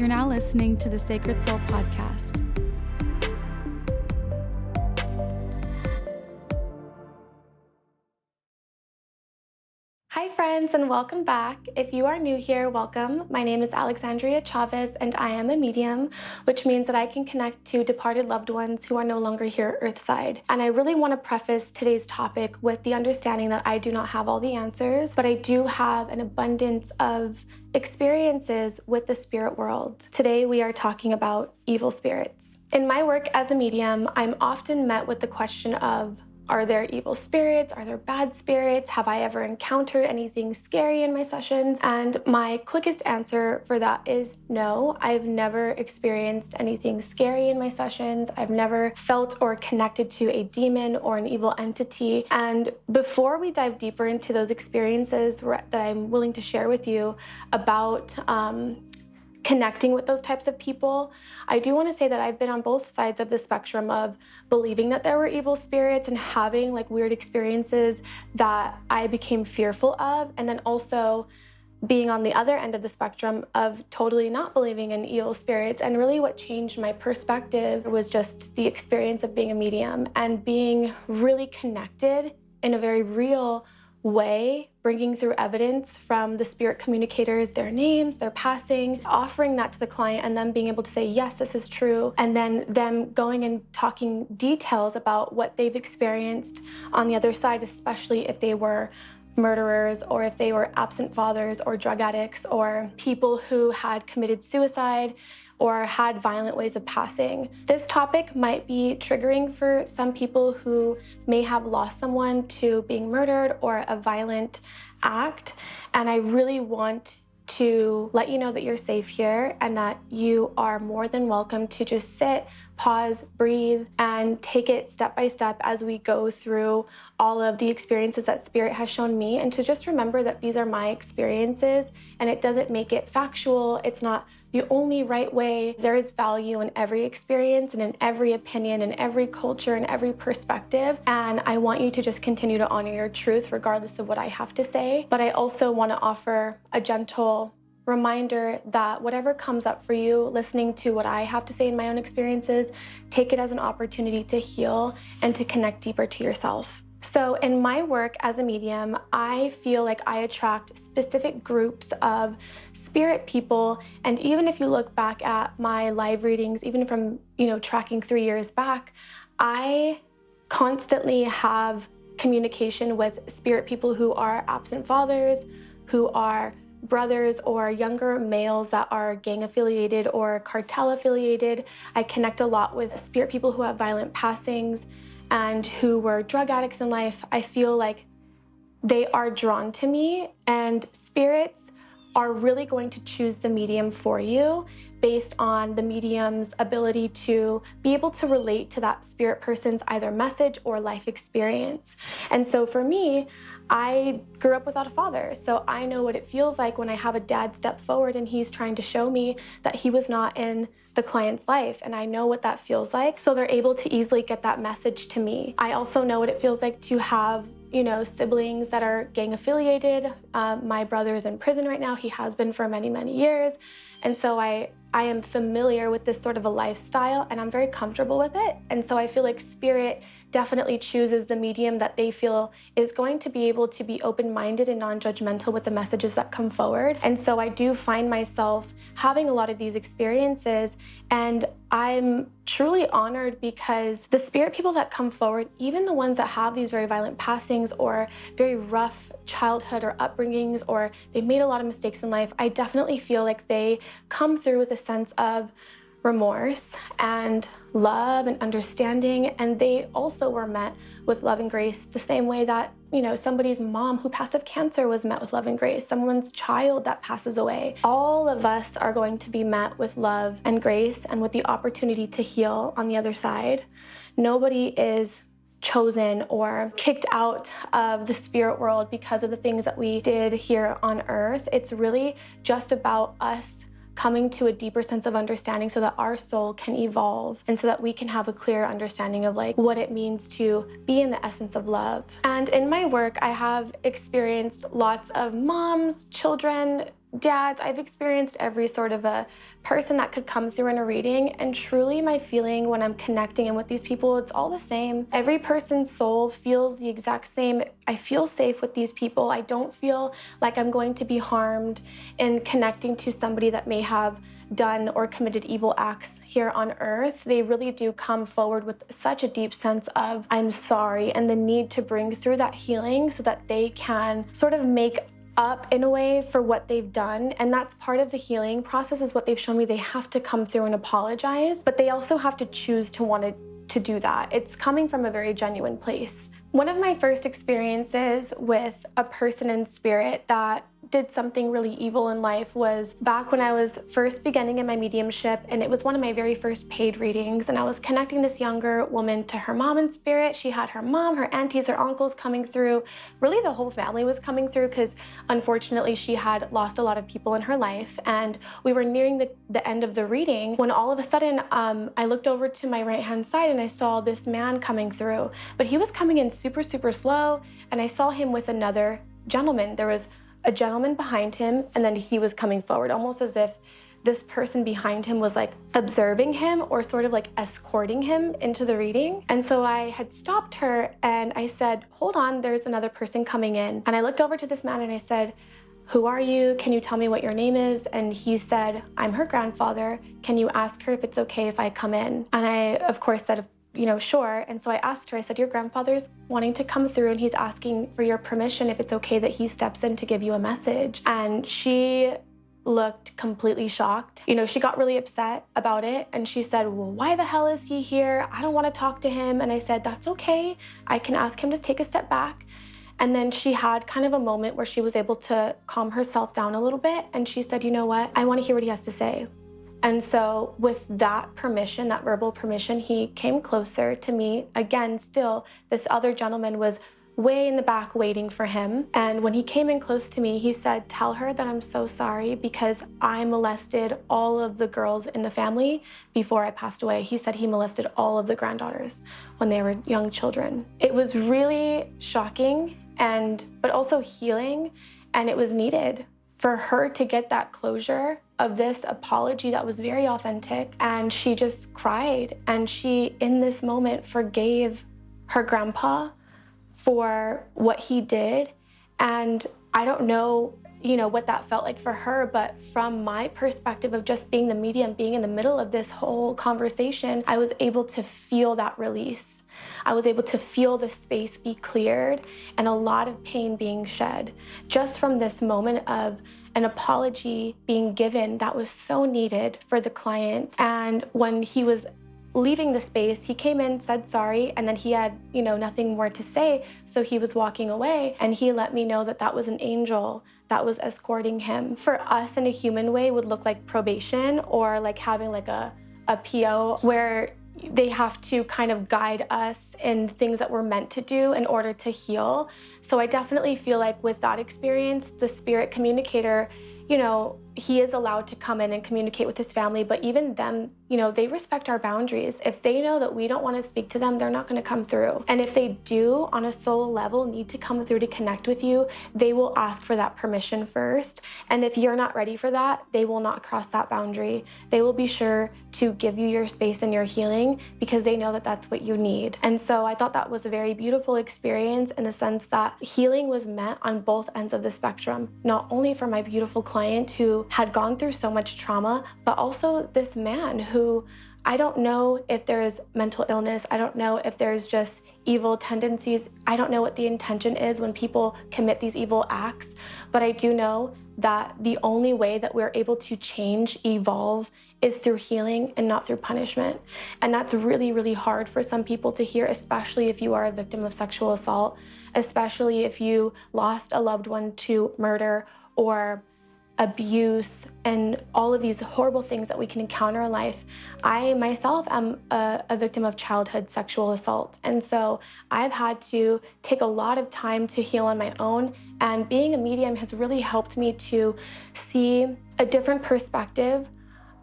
You're now listening to the Sacred Soul Podcast. Hi friends, and welcome back. If you are new here, welcome. My name is Alexandria Chavez and I am a medium, which means that I can connect to departed loved ones who are no longer here earthside. And I really want to preface today's topic with the understanding that I do not have all the answers, but I do have an abundance of experiences with the spirit world. Today we are talking about evil spirits. In my work as a medium, I'm often met with the question of, are there evil spirits? Are there bad spirits? Have I ever encountered anything scary in my sessions? And my quickest answer for that is no. I've never experienced anything scary in my sessions. I've never felt or connected to a demon or an evil entity. And before we dive deeper into those experiences that I'm willing to share with you about connecting with those types of people, I do want to say that I've been on both sides of the spectrum of believing that there were evil spirits and having like weird experiences that I became fearful of, and then also being on the other end of the spectrum of totally not believing in evil spirits. And really what changed my perspective was just the experience of being a medium and being really connected in a very real way, bringing through evidence from the spirit communicators, their names, their passing, offering that to the client, and then being able to say, yes, this is true, and then them going and talking details about what they've experienced on the other side, especially if they were murderers or if they were absent fathers or drug addicts or people who had committed suicide or had violent ways of passing. This topic might be triggering for some people who may have lost someone to being murdered or a violent act, and I really want to let you know that you're safe here and that you are more than welcome to just sit, pause, breathe, and take it step by step as we go through all of the experiences that Spirit has shown me, and to just remember that these are my experiences and it doesn't make it factual. It's not the only right way. There is value in every experience and in every opinion and every culture and every perspective, and I want you to just continue to honor your truth regardless of what I have to say. But I also want to offer a gentle reminder that whatever comes up for you, listening to what I have to say in my own experiences, take it as an opportunity to heal and to connect deeper to yourself. So in my work as a medium, I feel like I attract specific groups of spirit people. And even if you look back at my live readings, even from, tracking 3 years back, I constantly have communication with spirit people who are absent fathers, who are brothers or younger males that are gang affiliated or cartel affiliated. I connect a lot with spirit people who have violent passings and who were drug addicts in life. I feel like they are drawn to me, and spirits are really going to choose the medium for you based on the medium's ability to be able to relate to that spirit person's either message or life experience. And so for me, I grew up without a father, so I know what it feels like when I have a dad step forward and he's trying to show me that he was not in the client's life, and I know what that feels like, so they're able to easily get that message to me. I also know what it feels like to have siblings that are gang affiliated. My brother's in prison right now. He has been for many, many years. And so I am familiar with this sort of a lifestyle, and I'm very comfortable with it. And so I feel like Spirit definitely chooses the medium that they feel is going to be able to be open-minded and non-judgmental with the messages that come forward. And so I do find myself having a lot of these experiences, and I'm truly honored because the spirit people that come forward, even the ones that have these very violent passings or very rough childhood or upbringings, or they've made a lot of mistakes in life, I definitely feel like they come through with a sense of remorse and love and understanding, and they also were met with love and grace the same way that somebody's mom who passed of cancer was met with love and grace, someone's child that passes away. All of us are going to be met with love and grace and with the opportunity to heal on the other side. Nobody is chosen or kicked out of the spirit world because of the things that we did here on earth. It's really just about us coming to a deeper sense of understanding so that our soul can evolve and so that we can have a clear understanding of what it means to be in the essence of love. And in my work, I have experienced lots of moms, children, dads. I've experienced every sort of a person that could come through in a reading, and truly my feeling when I'm connecting in with these people, it's all the same. Every person's soul feels the exact same. I feel safe with these people. I don't feel like I'm going to be harmed in connecting to somebody that may have done or committed evil acts here on earth. They really do come forward with such a deep sense of I'm sorry and the need to bring through that healing so that they can sort of make up in a way for what they've done. And that's part of the healing process, is what they've shown me. They have to come through and apologize, but they also have to choose to want to do that. It's coming from a very genuine place. One of my first experiences with a person in spirit that did something really evil in life was back when I was first beginning in my mediumship, and it was one of my very first paid readings, and I was connecting this younger woman to her mom in spirit. She had her mom, her aunties, her uncles coming through. Really the whole family was coming through because unfortunately she had lost a lot of people in her life, and we were nearing the end of the reading when all of a sudden I looked over to my right hand side and I saw this man coming through, but he was coming in super slow, and I saw him with another gentleman. There was a gentleman behind him, and then he was coming forward, almost as if this person behind him was like observing him or sort of like escorting him into the reading. And so I had stopped her and I said, hold on, there's another person coming in. And I looked over to this man and I said, who are you? Can you tell me what your name is? And he said, I'm her grandfather. Can you ask her if it's okay if I come in? And I, of course, said, sure. And so I asked her, I said, your grandfather's wanting to come through and he's asking for your permission if it's okay that he steps in to give you a message. And she looked completely shocked. She got really upset about it. And she said, well, why the hell is he here? I don't want to talk to him. And I said, that's okay. I can ask him to take a step back. And then she had kind of a moment where she was able to calm herself down a little bit. And she said, you know what? I want to hear what he has to say. And so with that permission, that verbal permission, he came closer to me. Again, still, this other gentleman was way in the back waiting for him. And when he came in close to me, he said, tell her that I'm so sorry because I molested all of the girls in the family before I passed away. He said he molested all of the granddaughters when they were young children. It was really shocking but also healing, and it was needed for her to get that closure of this apology that was very authentic. And she just cried, and she, in this moment, forgave her grandpa for what he did. And I don't know, what that felt like for her, but from my perspective of just being the medium, being in the middle of this whole conversation, I was able to feel that release. I was able to feel the space be cleared and a lot of pain being shed just from this moment of an apology being given that was so needed for the client. And when he was leaving the space, he came in, said sorry, and then he had, nothing more to say. So he was walking away, and he let me know that that was an angel that was escorting him. For us in a human way would look like probation or like having like a PO where they have to kind of guide us in things that we're meant to do in order to heal. So I definitely feel like with that experience, the spirit communicator, he is allowed to come in and communicate with his family, but even them, they respect our boundaries. If they know that we don't want to speak to them, they're not going to come through. And if they do, on a soul level, need to come through to connect with you, they will ask for that permission first. And if you're not ready for that, they will not cross that boundary. They will be sure to give you your space and your healing because they know that that's what you need. And so I thought that was a very beautiful experience in the sense that healing was met on both ends of the spectrum, not only for my beautiful client who had gone through so much trauma, but also this man who I don't know if there is mental illness. I don't know if there's just evil tendencies. I don't know what the intention is when people commit these evil acts, but I do know that the only way that we're able to change, evolve, is through healing and not through punishment. And that's really, really hard for some people to hear, especially if you are a victim of sexual assault, especially if you lost a loved one to murder or abuse and all of these horrible things that we can encounter in life. I myself am a victim of childhood sexual assault. And so I've had to take a lot of time to heal on my own. And being a medium has really helped me to see a different perspective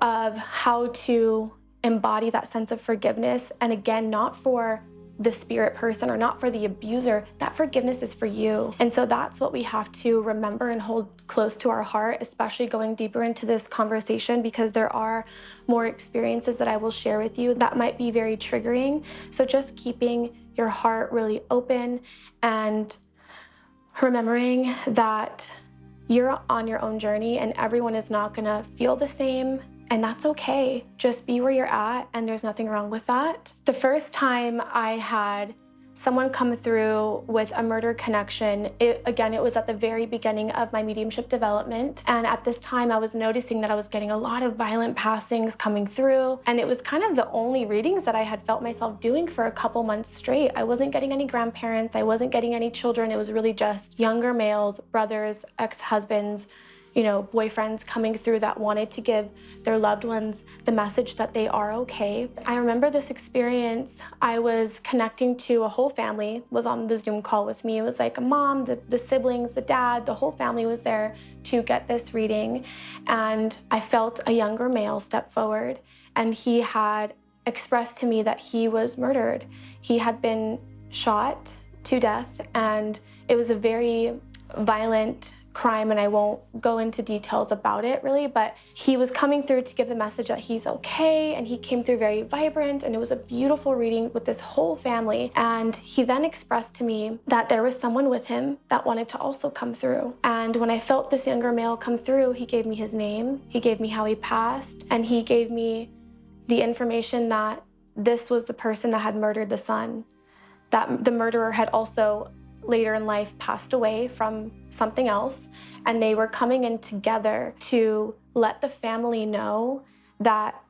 of how to embody that sense of forgiveness. And again, not for the spirit person or not for the abuser. That forgiveness is for you. And so that's what we have to remember and hold close to our heart, especially going deeper into this conversation, because there are more experiences that I will share with you that might be very triggering. So just keeping your heart really open and remembering that you're on your own journey and everyone is not gonna feel the same, and that's okay. Just be where you're at, and there's nothing wrong with that. The first time I had someone come through with a murder connection, it was at the very beginning of my mediumship development. And at this time, I was noticing that I was getting a lot of violent passings coming through. And it was kind of the only readings that I had felt myself doing for a couple months straight. I wasn't getting any grandparents. I wasn't getting any children. It was really just younger males, brothers, ex-husbands, boyfriends coming through that wanted to give their loved ones the message that they are okay. I remember this experience. I was connecting to a whole family, was on the Zoom call with me. It was like a mom, the siblings, the dad, the whole family was there to get this reading. And I felt a younger male step forward, and he had expressed to me that he was murdered. He had been shot to death, and it was a very violent crime, and I won't go into details about it really, but he was coming through to give the message that he's okay, and he came through very vibrant, and it was a beautiful reading with this whole family. And he then expressed to me that there was someone with him that wanted to also come through. And when I felt this younger male come through, he gave me his name, he gave me how he passed, and he gave me the information that this was the person that had murdered the son, that the murderer had also later in life passed away from something else, and they were coming in together to let the family know that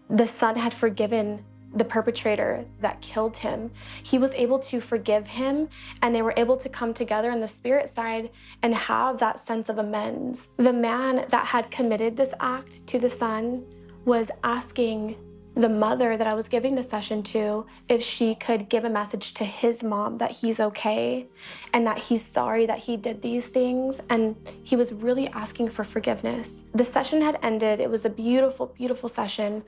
the son had forgiven the perpetrator that killed him. He was able to forgive him, and they were able to come together on the spirit side and have that sense of amends. The man that had committed this act to the son was asking the mother that I was giving the session to if she could give a message to his mom that he's okay and that he's sorry that he did these things, and he was really asking for forgiveness. The session had ended. It was a beautiful, beautiful session.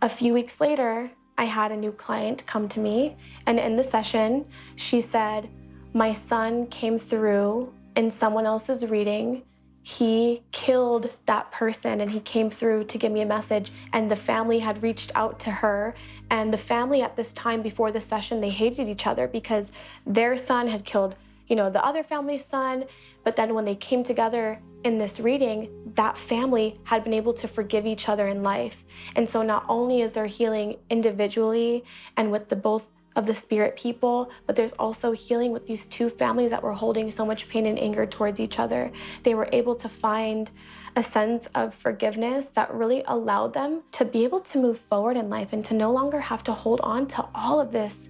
A few weeks later, I had a new client come to me, and in the session, she said, my son came through in someone else's reading. He killed that person, and he came through to give me a message, and the family had reached out to her. And the family at this time before the session, they hated each other because their son had killed, the other family's son. But then when they came together in this reading, that family had been able to forgive each other in life. And so not only is there healing individually and with the both of the spirit people, but there's also healing with these two families that were holding so much pain and anger towards each other. They were able to find a sense of forgiveness that really allowed them to be able to move forward in life and to no longer have to hold on to all of this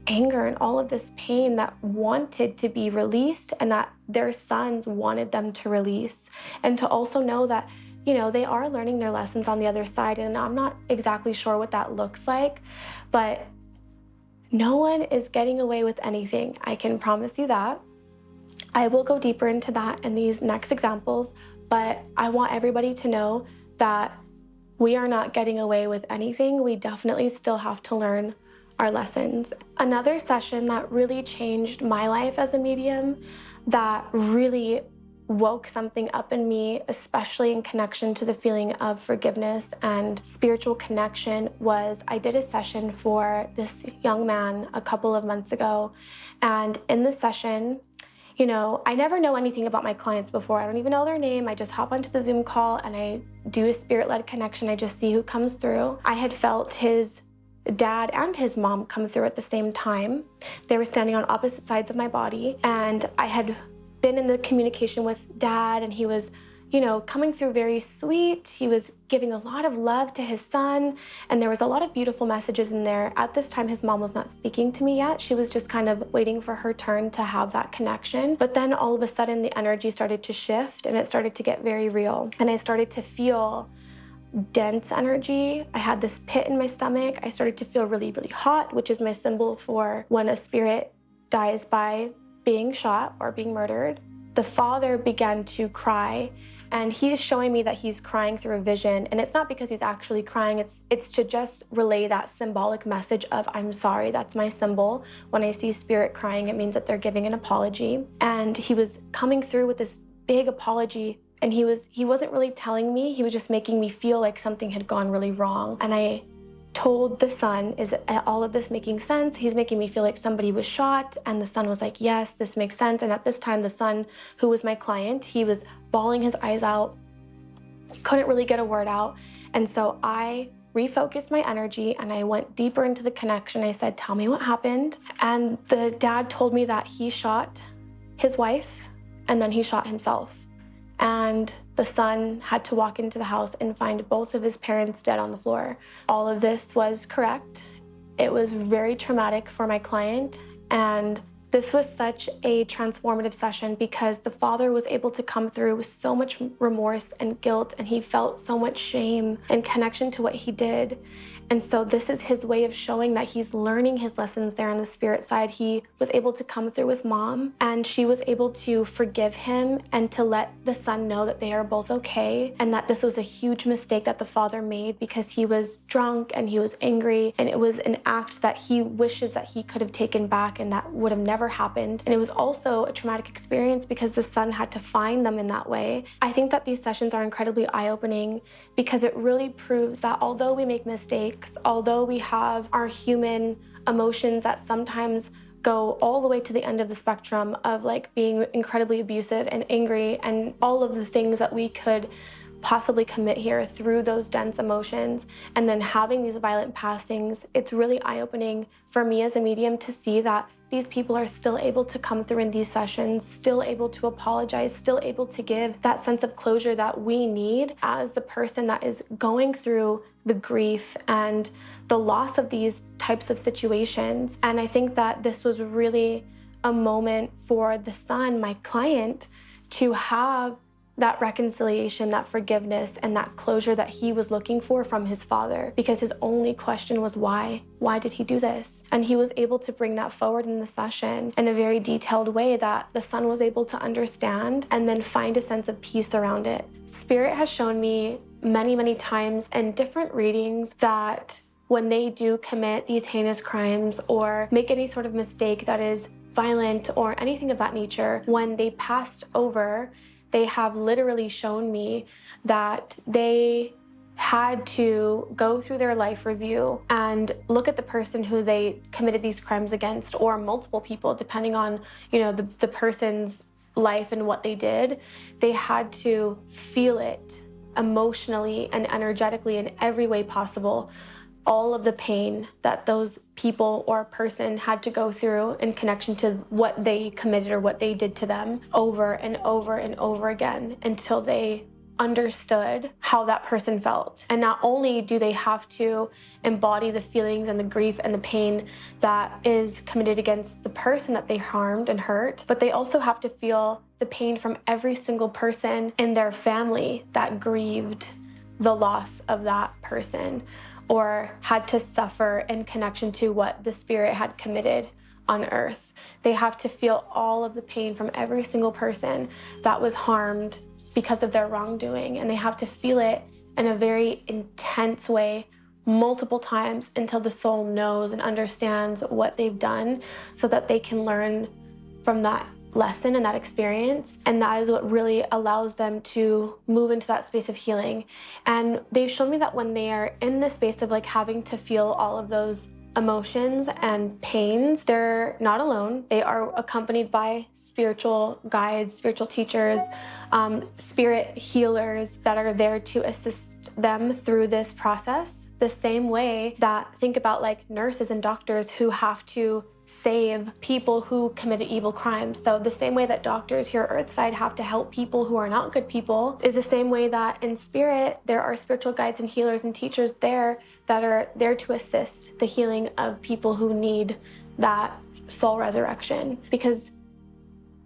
anger and all of this pain that wanted to be released and that their sons wanted them to release. And to also know that they are learning their lessons on the other side. And I'm not exactly sure what that looks like, but no one is getting away with anything. I can promise you that. I will go deeper into that in these next examples, but I want everybody to know that we are not getting away with anything. We definitely still have to learn our lessons. Another session that really changed my life as a medium, that really woke something up in me, especially in connection to the feeling of forgiveness and spiritual connection, was I did a session for this young man a couple of months ago. And in the session, I never know anything about my clients before. I don't even know their name. I just hop onto the Zoom call and I do a spirit-led connection. I just see who comes through. I had felt his dad and his mom come through at the same time. They were standing on opposite sides of my body, and I had been in the communication with dad, and he was, coming through very sweet. He was giving a lot of love to his son, and there was a lot of beautiful messages in there. At this time, his mom was not speaking to me yet. She was just kind of waiting for her turn to have that connection. But then all of a sudden, the energy started to shift, and it started to get very real. And I started to feel dense energy. I had this pit in my stomach. I started to feel really, really hot, which is my symbol for when a spirit dies by being shot or being murdered. The father began to cry, And he's showing me that he's crying through a vision. And it's not because he's actually crying. It's to just relay that symbolic message of, I'm sorry. That's my symbol. When I see spirit crying, it means that they're giving an apology. And he was coming through with this big apology. And he wasn't really telling me. He was just making me feel like something had gone really wrong. And I told the son, is all of this making sense? He's making me feel like somebody was shot. And the son was like, yes, this makes sense. And at this time, the son, who was my client, he was bawling his eyes out, couldn't really get a word out. And so I refocused my energy and I went deeper into the connection. I said, tell me what happened. And the dad told me that he shot his wife and then he shot himself. And the son had to walk into the house and find both of his parents dead on the floor. All of this was correct. It was very traumatic for my client. And this was such a transformative session because the father was able to come through with so much remorse and guilt, and he felt so much shame and connection to what he did. And so this is his way of showing that he's learning his lessons there on the spirit side. He was able to come through with mom, and she was able to forgive him and to let the son know that they are both okay, and that this was a huge mistake that the father made because he was drunk and he was angry, and it was an act that he wishes that he could have taken back and that would have never happened. And it was also a traumatic experience because the son had to find them in that way. I think that these sessions are incredibly eye-opening because it really proves that although we make mistakes, although we have our human emotions that sometimes go all the way to the end of the spectrum of like being incredibly abusive and angry and all of the things that we could possibly commit here through those dense emotions, and then having these violent passings, it's really eye-opening for me as a medium to see that these people are still able to come through in these sessions, still able to apologize, still able to give that sense of closure that we need as the person that is going through the grief and the loss of these types of situations. And I think that this was really a moment for the son, my client, to have that reconciliation, that forgiveness, and that closure that he was looking for from his father, because his only question was why? Why did he do this? And he was able to bring that forward in the session in a very detailed way that the son was able to understand and then find a sense of peace around it. Spirit has shown me many, many times in different readings that when they do commit these heinous crimes or make any sort of mistake that is violent or anything of that nature, when they passed over, they have literally shown me that they had to go through their life review and look at the person who they committed these crimes against, or multiple people, depending on, the person's life and what they did. They had to feel it emotionally and energetically in every way possible, all of the pain that those people or person had to go through in connection to what they committed or what they did to them over and over and over again until they understood how that person felt. And not only do they have to embody the feelings and the grief and the pain that is committed against the person that they harmed and hurt, but they also have to feel the pain from every single person in their family that grieved the loss of that person, or had to suffer in connection to what the spirit had committed on earth. They have to feel all of the pain from every single person that was harmed because of their wrongdoing, and they have to feel it in a very intense way multiple times until the soul knows and understands what they've done, so that they can learn from that lesson and that experience. And that is what really allows them to move into that space of healing. And they've shown me that when they are in the space of like having to feel all of those emotions and pains, they're not alone. They are accompanied by spiritual guides, spiritual teachers, spirit healers that are there to assist them through this process. The same way that, think about like nurses and doctors who have to save people who committed evil crimes. So the same way that doctors here earthside have to help people who are not good people is the same way that in spirit there are spiritual guides and healers and teachers there that are there to assist the healing of people who need that soul resurrection. Because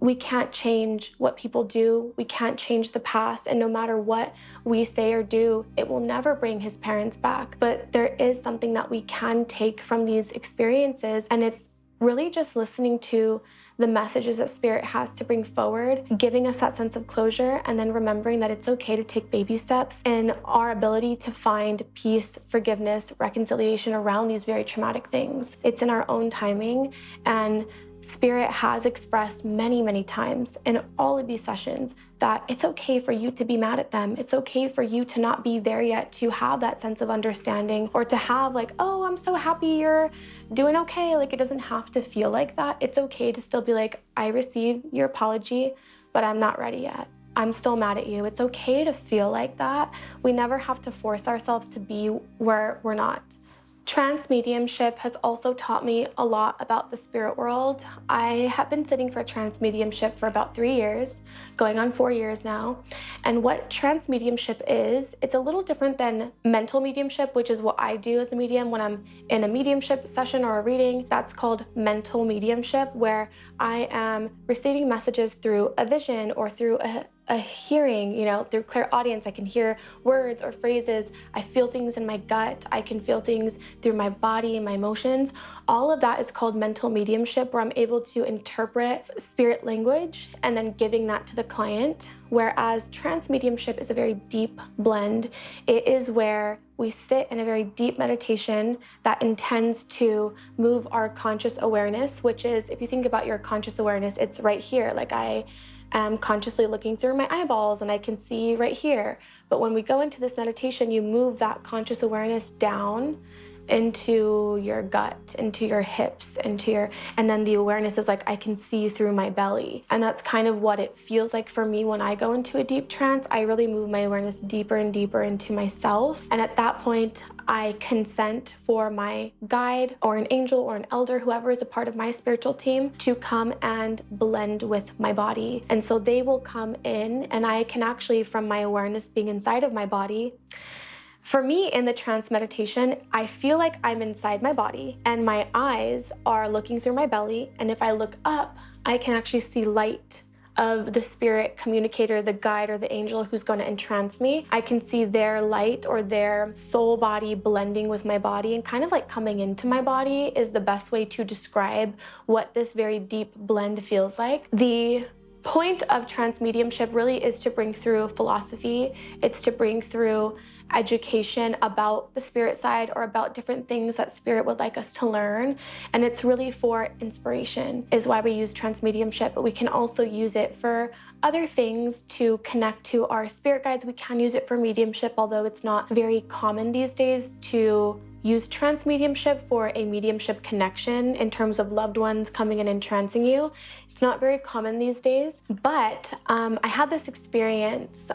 we can't change what people do. We can't change the past. And no matter what we say or do, it will never bring his parents back. But there is something that we can take from these experiences, and it's really just listening to the messages that Spirit has to bring forward, giving us that sense of closure, and then remembering that it's okay to take baby steps in our ability to find peace, forgiveness, reconciliation around these very traumatic things. It's in our own timing, and Spirit has expressed many, many times in all of these sessions that it's okay for you to be mad at them. It's okay for you to not be there yet, to have that sense of understanding, or to have like, oh, I'm so happy you're doing okay. Like, it doesn't have to feel like that. It's okay to still be like, I receive your apology, but I'm not ready yet. I'm still mad at you. It's okay to feel like that. We never have to force ourselves to be where we're not. Trance mediumship has also taught me a lot about the spirit world. I have been sitting for trance mediumship for about 3 years, going on 4 years now. And what trance mediumship is, it's a little different than mental mediumship, which is what I do as a medium when I'm in a mediumship session or a reading. That's called mental mediumship, where I am receiving messages through a vision or through a hearing, through clairaudience. I can hear words or phrases. I feel things in my gut. I can feel things through my body, my emotions. All of that is called mental mediumship, where I'm able to interpret spirit language and then giving that to the client. Whereas trance mediumship is a very deep blend. It is where we sit in a very deep meditation that intends to move our conscious awareness, which is, if you think about your conscious awareness, it's right here. Like, I am consciously looking through my eyeballs and I can see right here. But when we go into this meditation, you move that conscious awareness down into your gut, into your hips, and then the awareness is like, I can see through my belly. And that's kind of what it feels like for me when I go into a deep trance. I really move my awareness deeper and deeper into myself. And at that point, I consent for my guide or an angel or an elder, whoever is a part of my spiritual team, to come and blend with my body. And so they will come in, and I can actually, from my awareness being inside of my body, for me, in the trance meditation, I feel like I'm inside my body and my eyes are looking through my belly. And if I look up, I can actually see light of the spirit communicator, the guide or the angel who's going to entrance me. I can see their light or their soul body blending with my body, and kind of like coming into my body is the best way to describe what this very deep blend feels like. The point of trance mediumship really is to bring through philosophy. It's to bring through education about the spirit side or about different things that spirit would like us to learn. And it's really for inspiration is why we use trance mediumship, but we can also use it for other things to connect to our spirit guides. We can use it for mediumship, although it's not very common these days to use trance mediumship for a mediumship connection in terms of loved ones coming in and trancing you. It's not very common these days, but I had this experience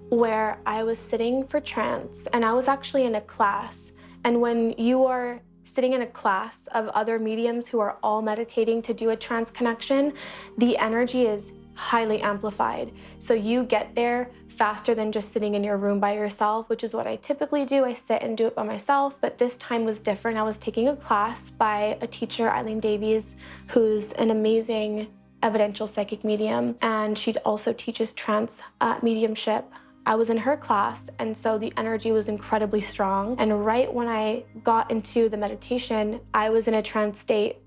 where I was sitting for trance, and I was actually in a class. And when you are sitting in a class of other mediums who are all meditating to do a trance connection, the energy is highly amplified. So you get there faster than just sitting in your room by yourself, which is what I typically do. I sit and do it by myself, but this time was different. I was taking a class by a teacher, Eileen Davies, who's an amazing evidential psychic medium, and she also teaches trance mediumship. I was in her class, and so the energy was incredibly strong. And right when I got into the meditation, I was in a trance state,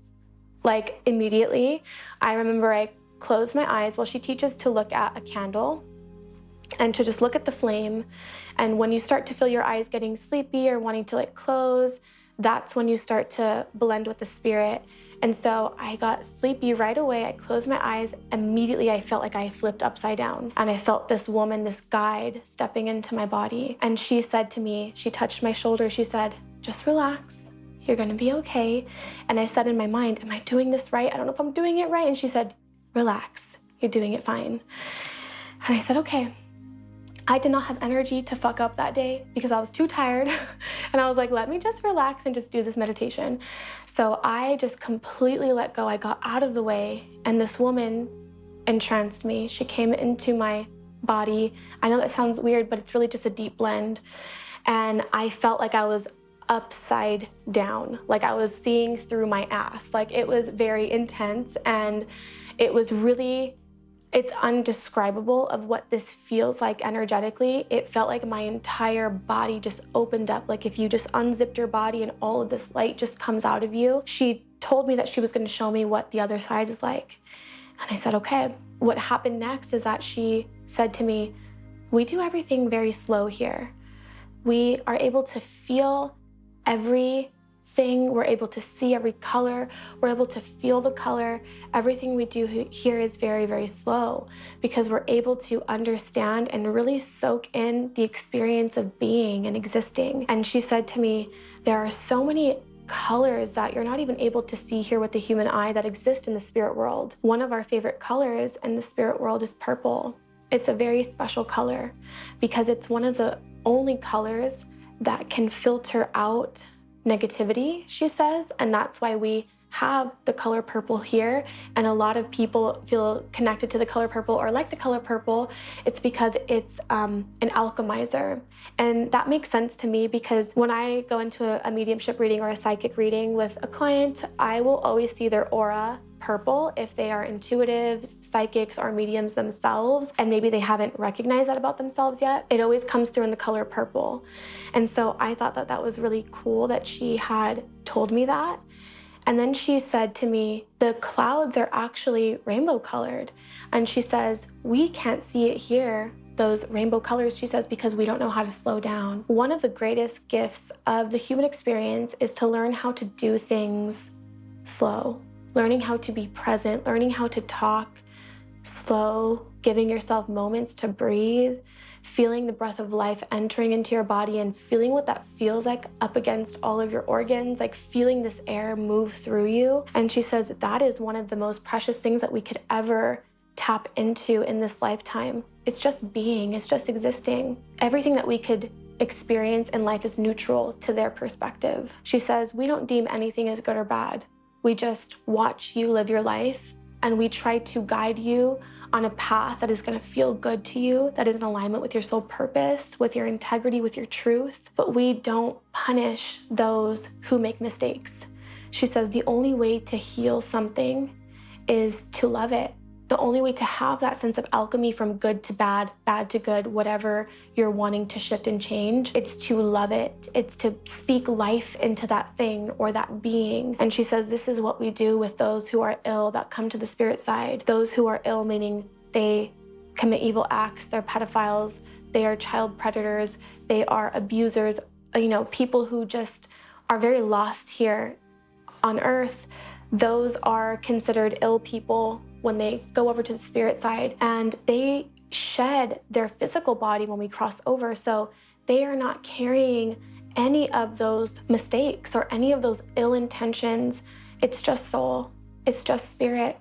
like immediately. I remember I closed my eyes. Well, she teaches to look at a candle and to just look at the flame. And when you start to feel your eyes getting sleepy or wanting to close, that's when you start to blend with the spirit. And so I got sleepy right away. I closed my eyes. Immediately, I felt like I flipped upside down. And I felt this woman, this guide, stepping into my body. And she said to me, she touched my shoulder. She said, just relax. You're going to be okay. And I said in my mind, am I doing this right? I don't know if I'm doing it right. And she said, relax. You're doing it fine. And I said, okay. I did not have energy to fuck up that day because I was too tired. And I was like, let me just relax and just do this meditation. So I just completely let go. I got out of the way, and this woman entranced me. She came into my body. I know that sounds weird, but it's really just a deep blend. And I felt like I was upside down, like I was seeing through my ass. Like, it was very intense, and it was really, it's undescribable of what this feels like energetically. It felt like my entire body just opened up. Like if you just unzipped your body and all of this light just comes out of you. She told me that she was going to show me what the other side is like. And I said, okay. What happened next is that she said to me, we do everything very slow here. We are able to feel everything. We're able to see every color. We're able to feel the color. Everything we do here is very, very slow because we're able to understand and really soak in the experience of being and existing. And she said to me, there are so many colors that you're not even able to see here with the human eye that exist in the spirit world. One of our favorite colors in the spirit world is purple. It's a very special color because it's one of the only colors that can filter out negativity, she says, and that's why we have the color purple here. And a lot of people feel connected to the color purple or like the color purple. It's because it's an alchemizer. And that makes sense to me because when I go into a mediumship reading or a psychic reading with a client, I will always see their aura purple if they are intuitives, psychics, or mediums themselves, and maybe they haven't recognized that about themselves yet. It always comes through in the color purple. And so I thought that that was really cool that she had told me that. And then she said to me, the clouds are actually rainbow colored. And she says, we can't see it here, those rainbow colors, she says, because we don't know how to slow down. One of the greatest gifts of the human experience is to learn how to do things slow, learning how to be present, learning how to talk slow, giving yourself moments to breathe, feeling the breath of life entering into your body and feeling what that feels like up against all of your organs, like feeling this air move through you. And she says that is one of the most precious things that we could ever tap into in this lifetime. It's just being, it's just existing. Everything that we could experience in life is neutral to their perspective. She says, we don't deem anything as good or bad. We just watch you live your life and we try to guide you on a path that is going to feel good to you, that is in alignment with your soul purpose, with your integrity, with your truth. But we don't punish those who make mistakes. She says the only way to heal something is to love it. The only way to have that sense of alchemy from good to bad, bad to good, whatever you're wanting to shift and change, it's to love it. It's to speak life into that thing or that being. And she says this is what we do with those who are ill that come to the spirit side. Those who are ill, meaning they commit evil acts, they're pedophiles, they are child predators, they are abusers, people who just are very lost here on earth. Those are considered ill people when they go over to the spirit side, and they shed their physical body when we cross over. So they are not carrying any of those mistakes or any of those ill intentions. It's just soul, it's just spirit,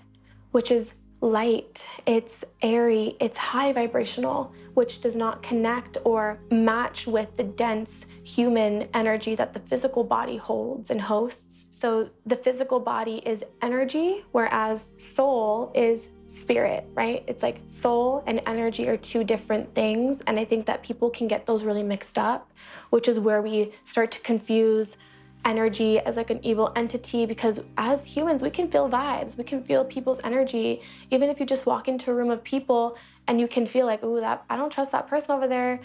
which is light, it's airy, it's high vibrational, which does not connect or match with the dense human energy that the physical body holds and hosts. So the physical body is energy, whereas soul is spirit, right? It's like soul and energy are two different things. And I think that people can get those really mixed up, which is where we start to confuse energy as like an evil entity, because as humans, we can feel vibes, we can feel people's energy. Even if you just walk into a room of people and you can feel like, oh, that I don't trust that person over there.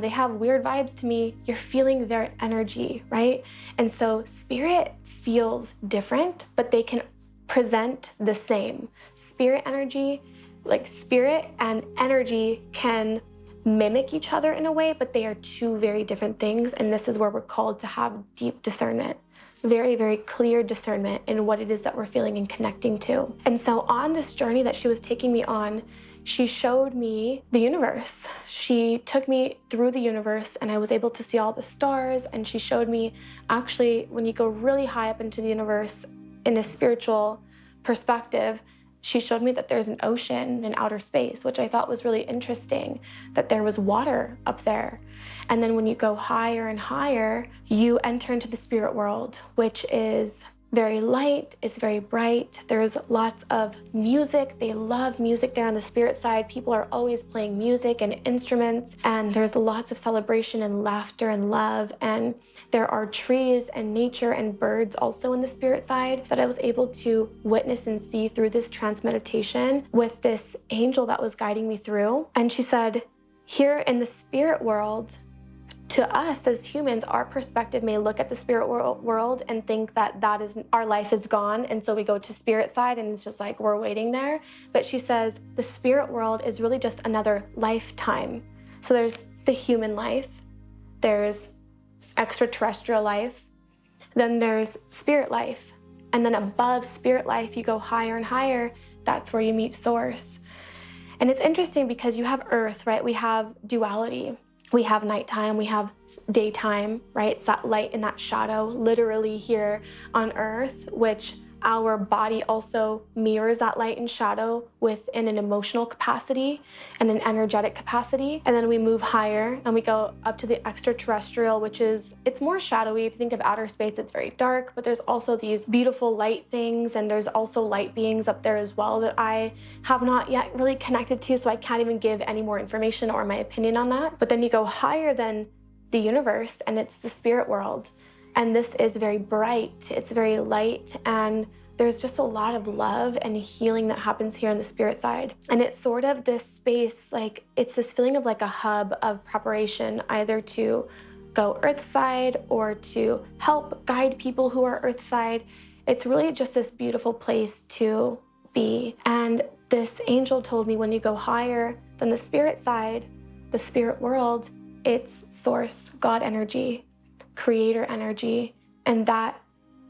They have weird vibes to me. You're feeling their energy, right? And so spirit feels different, but they can present the same. Spirit energy, like spirit and energy can mimic each other in a way, but they are two very different things. And this is where we're called to have deep discernment, very, very clear discernment in what it is that we're feeling and connecting to. And so on this journey that she was taking me on, she showed me the universe. She took me through the universe and I was able to see all the stars. And she showed me actually, when you go really high up into the universe in a spiritual perspective, she showed me that there's an ocean in outer space, which I thought was really interesting, that there was water up there. And then when you go higher and higher, you enter into the spirit world, which is very light, it's very bright. There's lots of music. They love music there on the spirit side. People are always playing music and instruments, and there's lots of celebration and laughter and love. And there are trees and nature and birds also in the spirit side that I was able to witness and see through this trance meditation with this angel that was guiding me through. And she said, here in the spirit world, to us as humans, our perspective may look at the spirit world and think that that is our life is gone, and so we go to spirit side and it's just like we're waiting there. But she says the spirit world is really just another lifetime. So there's the human life, there's extraterrestrial life, then there's spirit life, and then above spirit life you go higher and higher. That's where you meet source. And it's interesting because you have earth, right? We have duality. We have nighttime, we have daytime, right? It's that light and that shadow literally here on earth, which our body also mirrors that light and shadow within an emotional capacity and an energetic capacity. And then we move higher and we go up to the extraterrestrial, which is, it's more shadowy. If you think of outer space, it's very dark, but there's also these beautiful light things, and there's also light beings up there as well that I have not yet really connected to, so I can't even give any more information or my opinion on that. But then you go higher than the universe, and it's the spirit world. And this is very bright, it's very light, and there's just a lot of love and healing that happens here on the spirit side. And it's sort of this space, like it's this feeling of like a hub of preparation, either to go earth side or to help guide people who are earth side. It's really just this beautiful place to be. And this angel told me when you go higher than the spirit side, the spirit world, it's source, God energy, creator energy. And that,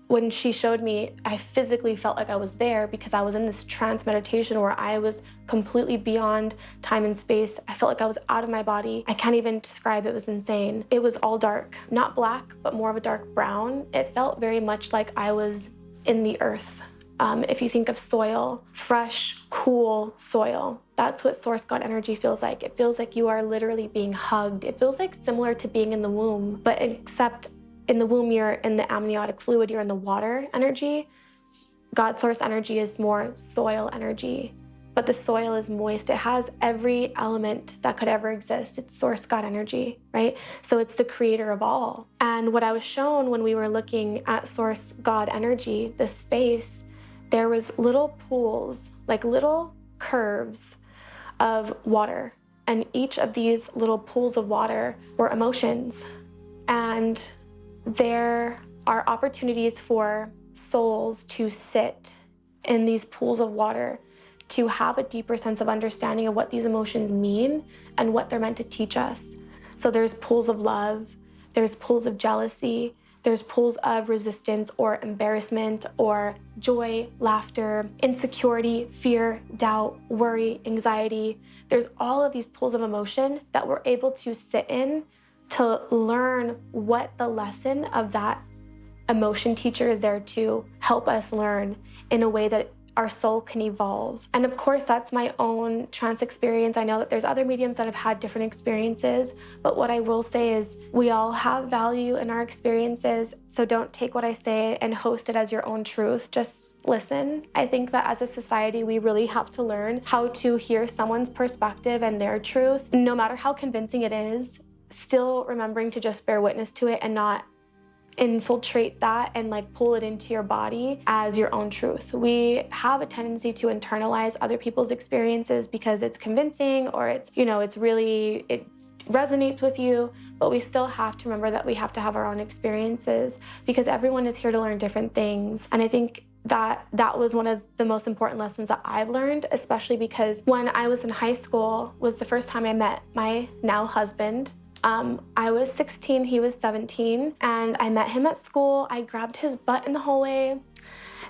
when she showed me, I physically felt like I was there because I was in this trance meditation where I was completely beyond time and space. I felt like I was out of my body. I can't even describe it. It was insane. It was all dark, not black, but more of a dark brown. It felt very much like I was in the earth. If you think of soil, fresh, cool soil, that's what source God energy feels like. It feels like you are literally being hugged. It feels like similar to being in the womb, but except in the womb, you're in the amniotic fluid, you're in the water energy. God source energy is more soil energy, but the soil is moist. It has every element that could ever exist. It's source God energy, right? So it's the creator of all. And what I was shown when we were looking at source God energy, this space, there was little pools, like little curves of water. And each of these little pools of water were emotions. And there are opportunities for souls to sit in these pools of water, to have a deeper sense of understanding of what these emotions mean and what they're meant to teach us. So there's pools of love, there's pools of jealousy, there's pools of resistance or embarrassment or joy, laughter, insecurity, fear, doubt, worry, anxiety. There's all of these pools of emotion that we're able to sit in to learn what the lesson of that emotion teacher is there to help us learn in a way that our soul can evolve. And of course, that's my own trance experience. I know that there's other mediums that have had different experiences, but what I will say is we all have value in our experiences, so don't take what I say and host it as your own truth. Just listen. I think that as a society, we really have to learn how to hear someone's perspective and their truth, no matter how convincing it is, still remembering to just bear witness to it and not infiltrate that and like pull it into your body as your own truth. We have a tendency to internalize other people's experiences because it's convincing or it's, it's really, it resonates with you, but we still have to remember that we have to have our own experiences because everyone is here to learn different things. And I think that was one of the most important lessons that I've learned, especially because when I was in high school was the first time I met my now husband. I was 16, he was 17, and I met him at school. I grabbed his butt in the hallway.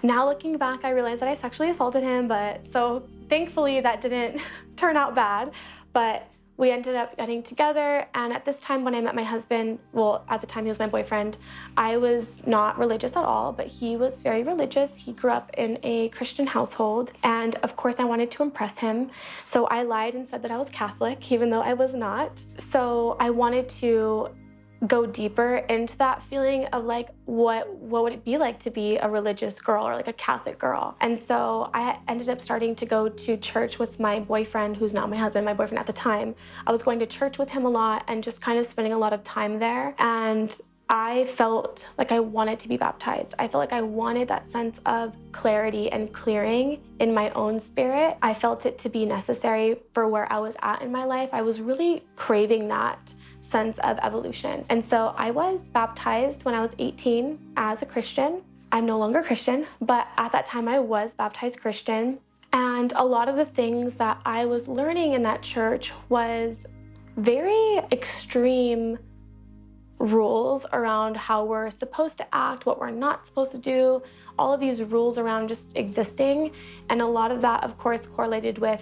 Now looking back, I realized that I sexually assaulted him, but so thankfully that didn't turn out bad, but we ended up getting together. And at this time when I met my husband, well, at the time he was my boyfriend, I was not religious at all, but he was very religious. He grew up in a Christian household. And of course I wanted to impress him. So I lied and said that I was Catholic, even though I was not. So I wanted to go deeper into that feeling of like, what would it be like to be a religious girl or like a Catholic girl? And so I ended up starting to go to church with my boyfriend, who's now my husband, my boyfriend at the time. I was going to church with him a lot and just kind of spending a lot of time there. And I felt like I wanted to be baptized. I felt like I wanted that sense of clarity and clearing in my own spirit. I felt it to be necessary for where I was at in my life. I was really craving that sense of evolution. And so I was baptized when I was 18 as a Christian. I'm no longer Christian, but at that time I was baptized Christian. And a lot of the things that I was learning in that church was very extreme rules around how we're supposed to act, what we're not supposed to do, all of these rules around just existing. And a lot of that, of course, correlated with,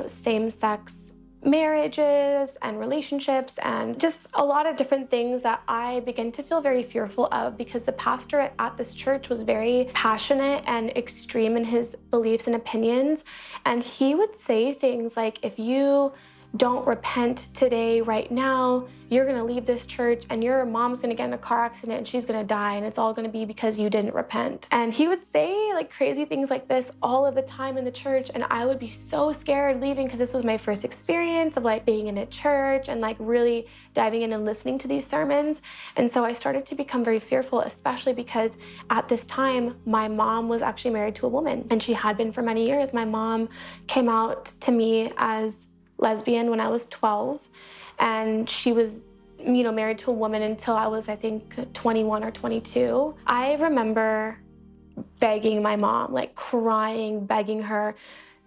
same-sex marriages and relationships and just a lot of different things that I began to feel very fearful of, because the pastor at this church was very passionate and extreme in his beliefs and opinions. And he would say things like, if you don't repent today, right now, you're gonna leave this church and your mom's gonna get in a car accident and she's gonna die, and it's all gonna be because you didn't repent. And he would say like crazy things like this all of the time in the church, and I would be so scared leaving, because this was my first experience of like being in a church and like really diving in and listening to these sermons. And so I started to become very fearful, especially because at this time, my mom was actually married to a woman, and she had been for many years. My mom came out to me as lesbian when I was 12, and she was, married to a woman until I was, I think, 21 or 22. I remember begging my mom, like crying, begging her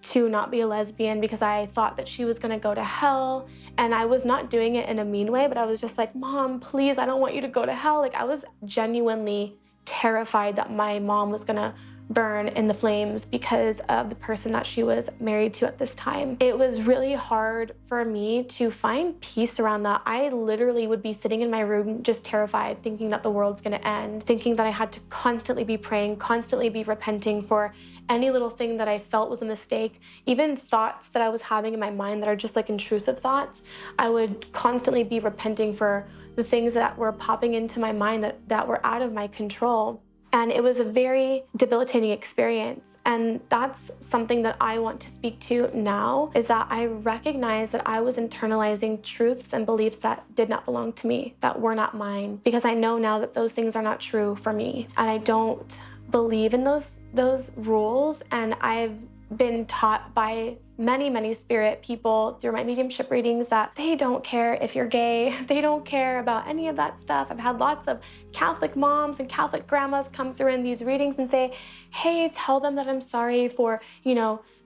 to not be a lesbian, because I thought that she was gonna go to hell. And I was not doing it in a mean way, but I was just like, Mom, please, I don't want you to go to hell. Like, I was genuinely terrified that my mom was gonna burn in the flames because of the person that she was married to at this time. It was really hard for me to find peace around that. I literally would be sitting in my room just terrified, thinking that the world's gonna end, thinking that I had to constantly be praying, constantly be repenting for any little thing that I felt was a mistake. Even thoughts that I was having in my mind that are just like intrusive thoughts, I would constantly be repenting for the things that were popping into my mind that were out of my control. And it was a very debilitating experience. And that's something that I want to speak to now, is that I recognize that I was internalizing truths and beliefs that did not belong to me, that were not mine, because I know now that those things are not true for me. And I don't believe in those rules. And I've been taught by many spirit people through my mediumship readings that they don't care if you're gay. They don't care about any of that stuff. I've had lots of Catholic moms and Catholic grandmas come through in these readings and say, hey, tell them that I'm sorry for,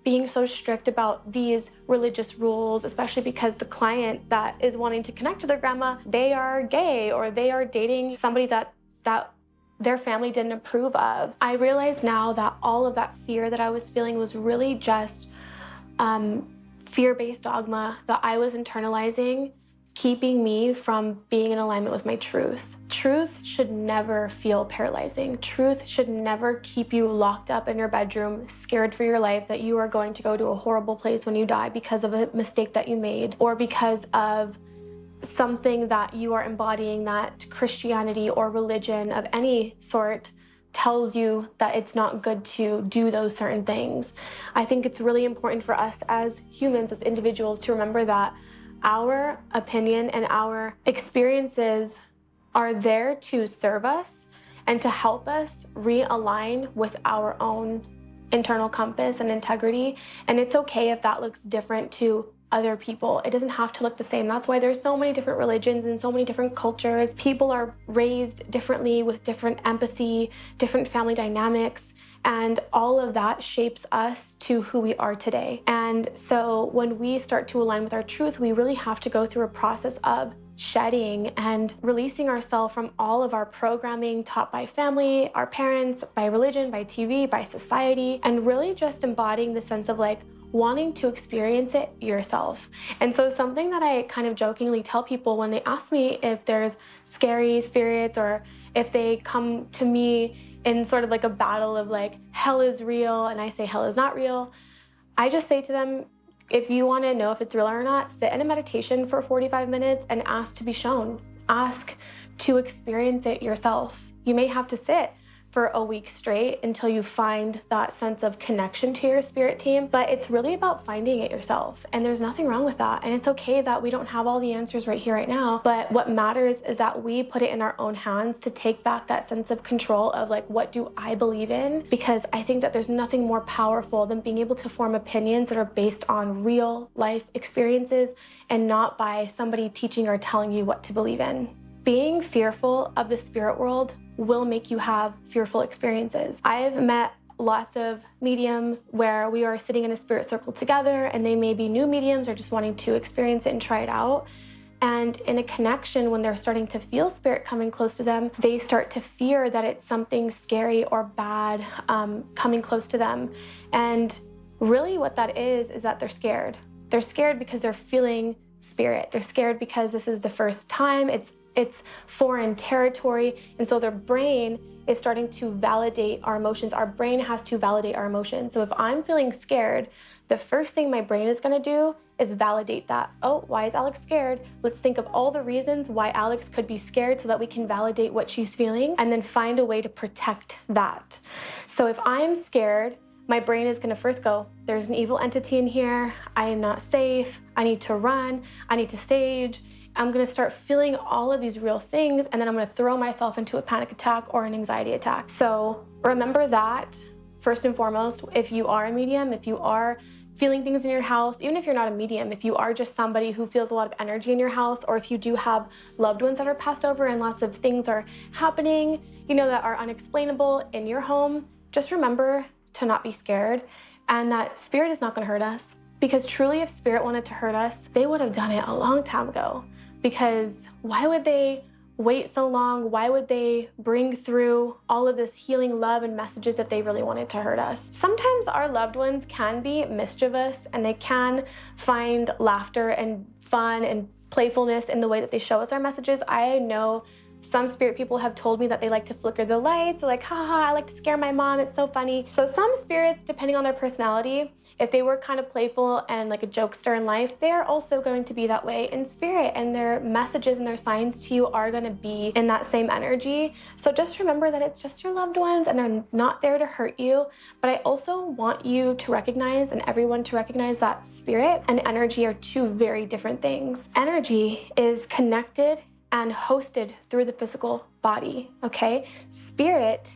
being so strict about these religious rules, especially because the client that is wanting to connect to their grandma, they are gay or they are dating somebody that their family didn't approve of. I realize now that all of that fear that I was feeling was really just fear-based dogma that I was internalizing, keeping me from being in alignment with my truth. Truth should never feel paralyzing. Truth should never keep you locked up in your bedroom, scared for your life that you are going to go to a horrible place when you die because of a mistake that you made, or because of something that you are embodying that Christianity or religion of any sort tells you that it's not good to do those certain things. I think it's really important for us as humans, as individuals, to remember that our opinion and our experiences are there to serve us and to help us realign with our own internal compass and integrity. And it's okay if that looks different to other people. It doesn't have to look the same. That's why there's so many different religions and so many different cultures. People are raised differently with different empathy, different family dynamics, and all of that shapes us to who we are today. And so when we start to align with our truth, we really have to go through a process of shedding and releasing ourselves from all of our programming taught by family, our parents, by religion, by TV, by society, and really just embodying the sense of like wanting to experience it yourself. And so something that I kind of jokingly tell people when they ask me if there's scary spirits or if they come to me in sort of like a battle of like hell is real and I say hell is not real, I just say to them, if you want to know if it's real or not, sit in a meditation for 45 minutes and ask to be shown. Ask to experience it yourself. You may have to sit for a week straight until you find that sense of connection to your spirit team. But it's really about finding it yourself. And there's nothing wrong with that. And it's okay that we don't have all the answers right here, right now. But what matters is that we put it in our own hands to take back that sense of control of like, what do I believe in? Because I think that there's nothing more powerful than being able to form opinions that are based on real life experiences and not by somebody teaching or telling you what to believe in. Being fearful of the spirit world will make you have fearful experiences. I've met lots of mediums where we are sitting in a spirit circle together and they may be new mediums or just wanting to experience it and try it out. And in a connection, when they're starting to feel spirit coming close to them, they start to fear that it's something scary or bad coming close to them. And really what that is that they're scared. They're scared because they're feeling spirit. They're scared because this is the first time, it's foreign territory, and so their brain is starting to validate our emotions. Our brain has to validate our emotions. So if I'm feeling scared, the first thing my brain is going to do is validate that. Oh, why is Alex scared? Let's think of all the reasons why Alex could be scared so that we can validate what she's feeling and then find a way to protect that. So if I'm scared, my brain is going to first go, there's an evil entity in here. I am not safe. I need to run. I need to sage. I'm going to start feeling all of these real things, and then I'm going to throw myself into a panic attack or an anxiety attack. So remember that first and foremost. If you are a medium, if you are feeling things in your house, even if you're not a medium, if you are just somebody who feels a lot of energy in your house, or if you do have loved ones that are passed over and lots of things are happening, that are unexplainable in your home, just remember to not be scared and that spirit is not going to hurt us. Because truly, if spirit wanted to hurt us, they would have done it a long time ago. Because why would they wait so long? Why would they bring through all of this healing love and messages if they really wanted to hurt us? Sometimes our loved ones can be mischievous and they can find laughter and fun and playfulness in the way that they show us our messages. I know some spirit people have told me that they like to flicker the lights, like, haha, I like to scare my mom, it's so funny. So some spirits, depending on their personality, if they were kind of playful and like a jokester in life, they are also going to be that way in spirit, and their messages and their signs to you are going to be in that same energy. So just remember that it's just your loved ones and they're not there to hurt you. But I also want you to recognize, and everyone to recognize, that spirit and energy are two very different things. Energy is connected and hosted through the physical body, okay? Spirit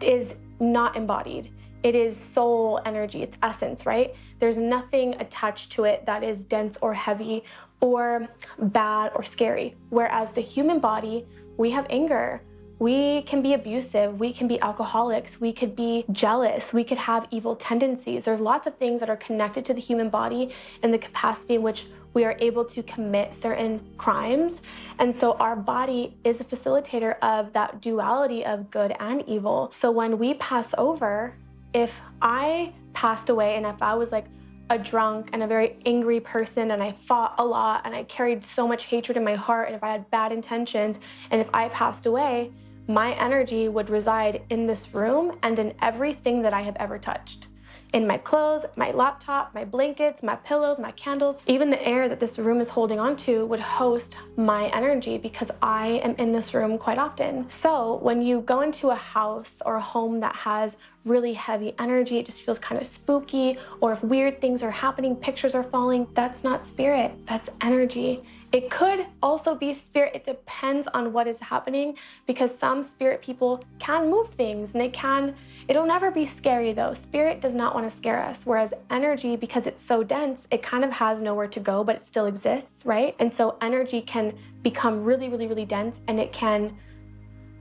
is not embodied. It is soul energy, it's essence, right? There's nothing attached to it that is dense or heavy or bad or scary. Whereas the human body, we have anger. We can be abusive, we can be alcoholics, we could be jealous, we could have evil tendencies. There's lots of things that are connected to the human body and the capacity in which we are able to commit certain crimes. And so our body is a facilitator of that duality of good and evil. So when we pass over, if I passed away and if I was like a drunk and a very angry person and I fought a lot and I carried so much hatred in my heart, and if I had bad intentions, and if I passed away, my energy would reside in this room and in everything that I have ever touched. In my clothes, my laptop, my blankets, my pillows, my candles, even the air that this room is holding onto would host my energy because I am in this room quite often. So when you go into a house or a home that has really heavy energy, it just feels kind of spooky, or if weird things are happening, pictures are falling, that's not spirit, that's energy. It could also be spirit. It depends on what is happening, because some spirit people can move things and it'll never be scary though. Spirit does not want to scare us, whereas energy, because it's so dense, it kind of has nowhere to go, but it still exists, right? And so energy can become really, really, really dense, and it can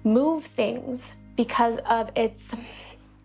move things because of its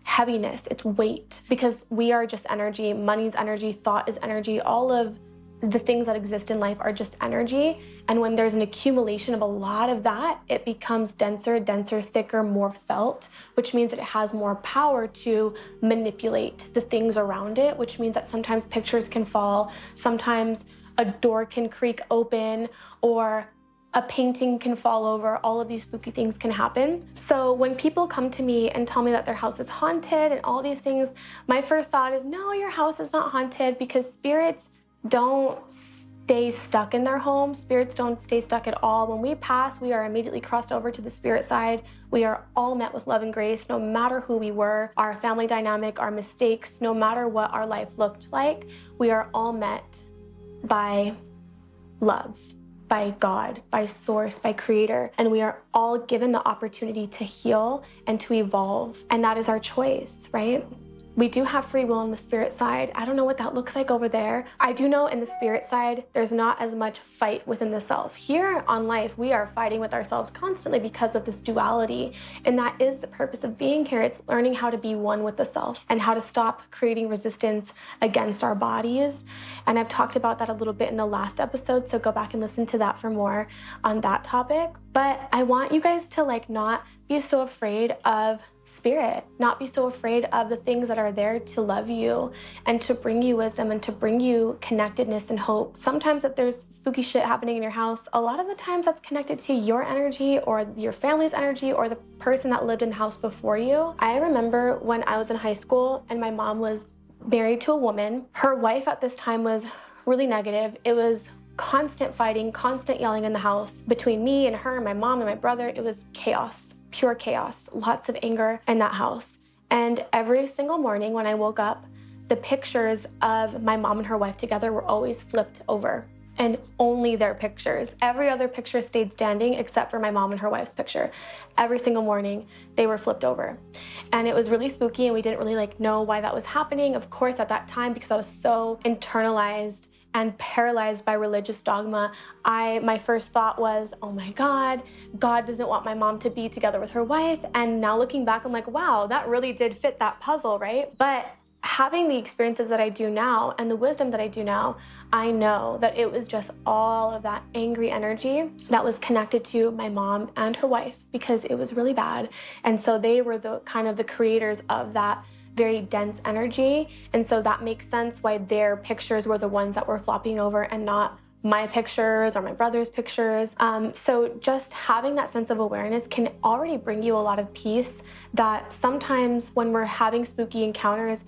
heaviness, its weight, because we are just energy. Money's energy, thought is energy, all of the things that exist in life are just energy. And when there's an accumulation of a lot of that, it becomes denser, thicker, more felt, which means that it has more power to manipulate the things around it, which means that sometimes pictures can fall, sometimes a door can creak open, or a painting can fall over. All of these spooky things can happen. So when people come to me and tell me that their house is haunted and all these things, my first thought is, no, your house is not haunted, because spirits don't stay stuck in their home. Spirits don't stay stuck at all. When we pass, we are immediately crossed over to the spirit side. We are all met with love and grace, no matter who we were, our family dynamic, our mistakes, no matter what our life looked like. We are all met by love, by God, by source, by creator. And we are all given the opportunity to heal and to evolve. And that is our choice, right? We do have free will on the spirit side. I don't know what that looks like over there. I do know in the spirit side, there's not as much fight within the self. Here on life, we are fighting with ourselves constantly because of this duality. And that is the purpose of being here. It's learning how to be one with the self and how to stop creating resistance against our bodies. And I've talked about that a little bit in the last episode, so go back and listen to that for more on that topic. But I want you guys to not be so afraid of spirit, not be so afraid of the things that are there to love you and to bring you wisdom and to bring you connectedness and hope. Sometimes if there's spooky shit happening in your house, a lot of the times that's connected to your energy or your family's energy or the person that lived in the house before you. I remember when I was in high school and my mom was married to a woman. Her wife at this time was really negative. It was constant fighting, constant yelling in the house between me and her, my mom and my brother. It was chaos, pure chaos, lots of anger in that house. And every single morning when I woke up, the pictures of my mom and her wife together were always flipped over, and only their pictures. Every other picture stayed standing except for my mom and her wife's picture. Every single morning they were flipped over. And it was really spooky, and we didn't really know why that was happening. Of course, at that time, because I was so internalized and paralyzed by religious dogma, my first thought was, oh my God doesn't want my mom to be together with her wife. And now looking back, I'm like, wow, that really did fit that puzzle, right? But having the experiences that I do now and the wisdom that I do now, I know that it was just all of that angry energy that was connected to my mom and her wife, because it was really bad. And so they were the creators of that very dense energy. And so that makes sense why their pictures were the ones that were flopping over and not my pictures or my brother's pictures. So just having that sense of awareness can already bring you a lot of peace, that sometimes when we're having spooky encounters,